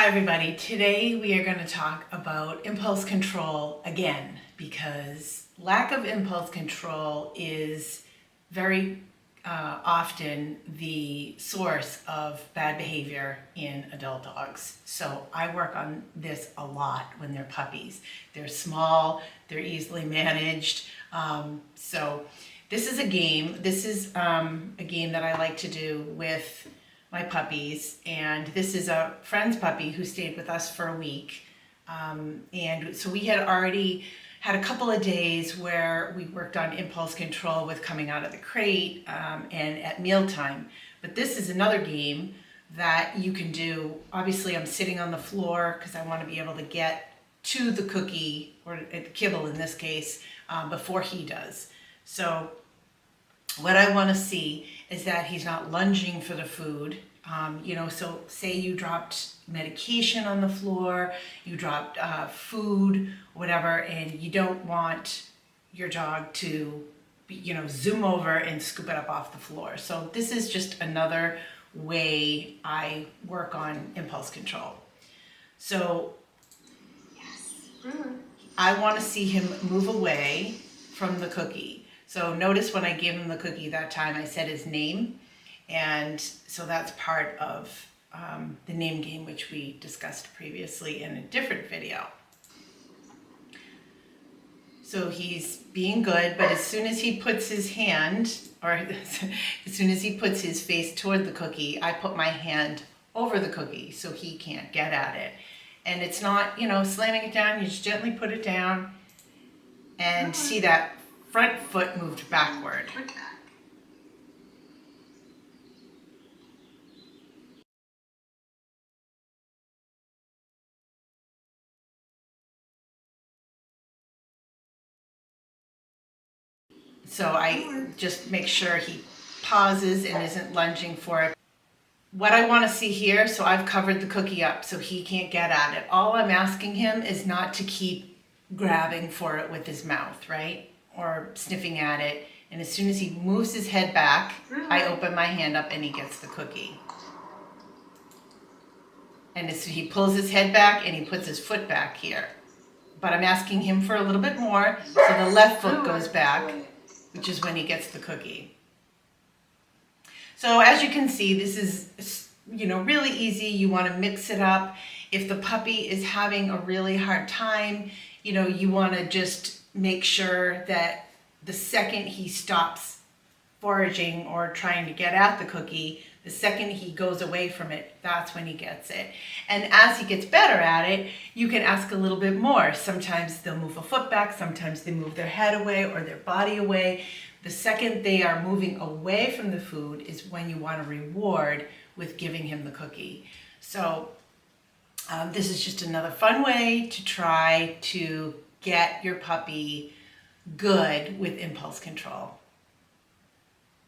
Hi everybody, today we are going to talk about impulse control again because lack of impulse control is very often the source of bad behavior in adult dogs. So I work on this a lot when they're puppies. They're small, they're easily managed. So this is a game. This is a game that I like to do with my puppies, and this is a friend's puppy who stayed with us for a week. And so we had already had a couple of days where we worked on impulse control with coming out of the crate and at mealtime. But this is another game that you can do. Obviously, I'm sitting on the floor because I want to be able to get to the cookie, or the kibble in this case, before he does. So what I want to see is that he's not lunging for the food. So say you dropped medication on the floor, you dropped food, whatever, and you don't want your dog to, zoom over and scoop it up off the floor. So this is just another way I work on impulse control. So I want to see him move away from the cookie. So notice when I gave him the cookie that time, I said his name. And so that's part of the name game, which we discussed previously in a different video. So he's being good, but as soon as he puts his hand, or as soon as he puts his face toward the cookie, I put my hand over the cookie so he can't get at it. And it's not, slamming it down, you just gently put it down and see that front foot moved backward. So I just make sure he pauses and isn't lunging for it. What I want to see here, so I've covered the cookie up so he can't get at it. All I'm asking him is not to keep grabbing for it with his mouth, right? Or sniffing at it. And as soon as he moves his head back, I open my hand up and he gets the cookie. And as he pulls his head back and he puts his foot back here. But I'm asking him for a little bit more, so the left foot goes back, which is when he gets the cookie. So as you can see, this is, really easy. You want to mix it up. If the puppy is having a really hard time, you want to just make sure that the second he stops foraging or trying to get at the cookie, the second he goes away from it, that's when he gets it. And as he gets better at it, you can ask a little bit more. Sometimes they'll move a foot back, sometimes they move their head away or their body away. The second they are moving away from the food is when you want to reward with giving him the cookie. So this is just another fun way to try to get your puppy good with impulse control.